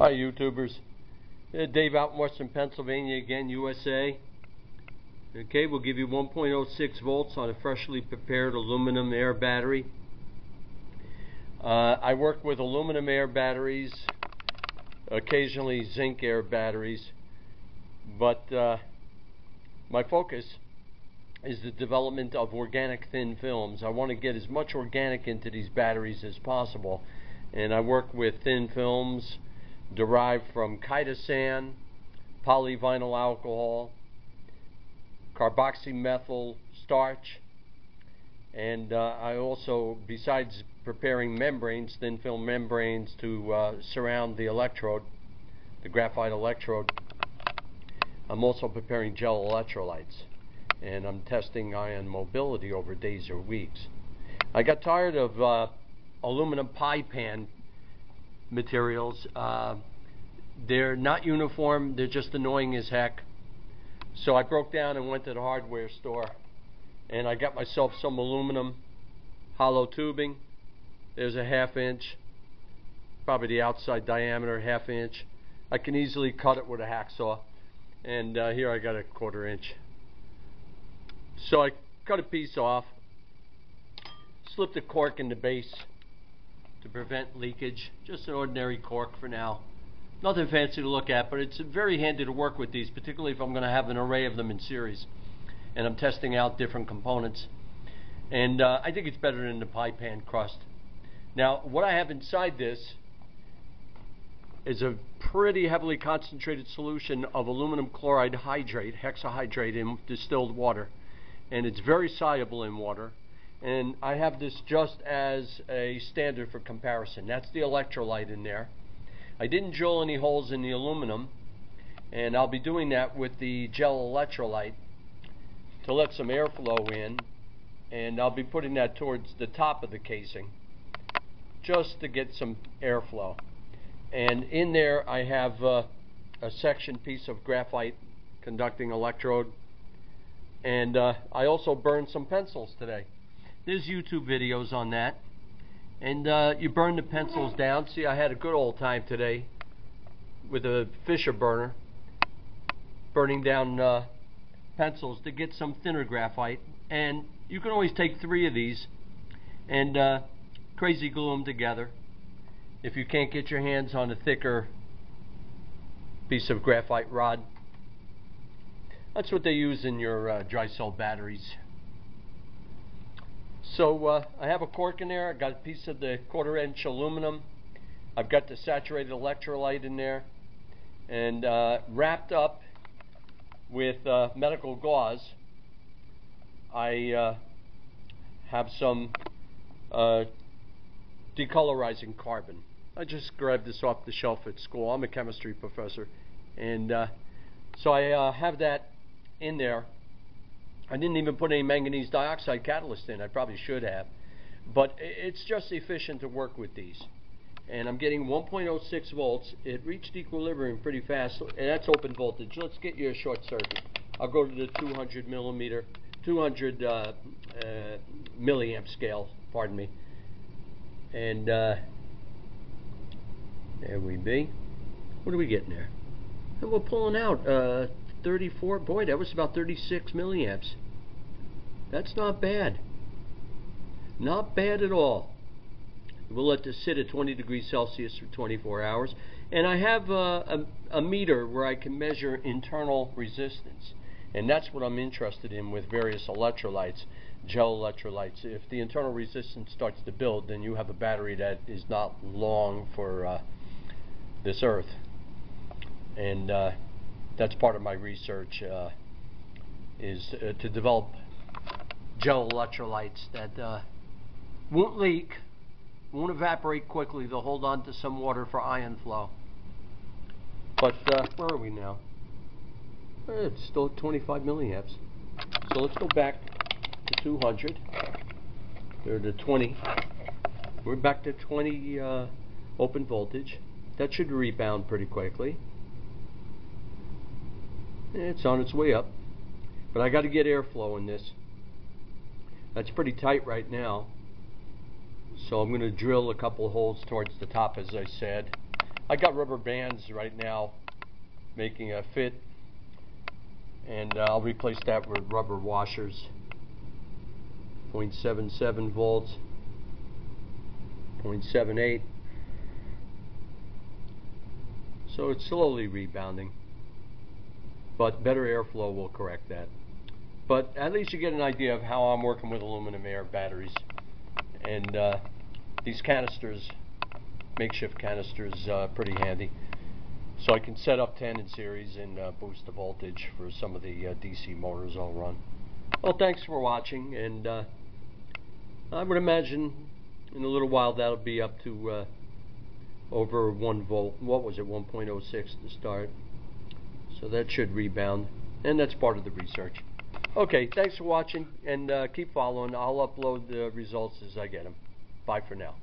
Hi YouTubers, Dave out in Western Pennsylvania again, USA. Okay, we'll give you 1.06 volts on a freshly prepared aluminum air battery. I work with aluminum air batteries, occasionally zinc air batteries, but my focus is the development of organic thin films. I want to get as much organic into these batteries as possible, and I work with thin films derived from chitosan, polyvinyl alcohol, carboxymethyl starch, and I also, besides preparing membranes, thin film membranes to surround the electrode, the graphite electrode, I'm also preparing gel electrolytes, and I'm testing ion mobility over days or weeks. I got tired of aluminum pie pan materials. They're not uniform, they're just annoying as heck. So I broke down and went to the hardware store, and I got myself some aluminum hollow tubing. There's a 1/2 inch, probably the outside diameter, 1/2 inch. I can easily cut it with a hacksaw, and here I got a 1/4 inch. So I cut a piece off, slipped a cork in the base to prevent leakage. Just an ordinary cork for now. Nothing fancy to look at, but it's very handy to work with these, particularly if I'm going to have an array of them in series and I'm testing out different components. And I think it's better than the pie pan crust. Now, what I have inside this is a pretty heavily concentrated solution of aluminum chloride hydrate, hexahydrate, in distilled water, and it's very soluble in water. And I have this just as a standard for comparison. That's the electrolyte in there. I didn't drill any holes in the aluminum, and I'll be doing that with the gel electrolyte to let some airflow in, and I'll be putting that towards the top of the casing just to get some airflow. And in there I have a section piece of graphite conducting electrode, and I also burned some pencils today. There's YouTube videos on that. And you burn the pencils down. See, I had a good old time today with a Fisher burner, burning down pencils to get some thinner graphite. And you can always take 3 of these and crazy glue them together if you can't get your hands on a thicker piece of graphite rod. That's what they use in your dry cell batteries. So I have a cork in there. I got a piece of the 1/4 inch aluminum. I've got the saturated electrolyte in there, and wrapped up with medical gauze, I have some decolorizing carbon. I just grabbed this off the shelf at school. I'm a chemistry professor, and so I have that in there. I didn't even put any manganese dioxide catalyst in. I probably should have, but it's just efficient to work with these. And I'm getting 1.06 volts. It reached equilibrium pretty fast, and that's open voltage. Let's get you a short circuit. I'll go to the 200 milliamp scale, pardon me. And there we be. What are we getting there? And we're pulling out 34. Boy, that was about 36 milliamps. That's not bad. Not bad at all. We'll let this sit at 20 degrees Celsius for 24 hours. And I have a meter where I can measure internal resistance. And that's what I'm interested in with various electrolytes, gel electrolytes. If the internal resistance starts to build, then you have a battery that is not long for this earth. And that's part of my research, is to develop gel electrolytes that won't leak, won't evaporate quickly. They'll hold on to some water for ion flow. But where are we now? It's still at 25 milliamps. So let's go back to 200, or to 20. We're back to 20 open voltage. That should rebound pretty quickly. It's on its way up, but I got to get airflow in this. That's pretty tight right now, so I'm going to drill a couple of holes towards the top, as I said. I got rubber bands right now making a fit, and I'll replace that with rubber washers. 0.77 volts, 0.78. So it's slowly rebounding, but better airflow will correct that. But at least you get an idea of how I'm working with aluminum air batteries. And these canisters, makeshift canisters, pretty handy. So I can set up 10 in series and boost the voltage for some of the DC motors I'll run. Well, thanks for watching, and I would imagine in a little while that'll be up to over 1 volt. What was it, 1.06 to start? So that should rebound, and that's part of the research. Okay, thanks for watching, and keep following. I'll upload the results as I get them. Bye for now.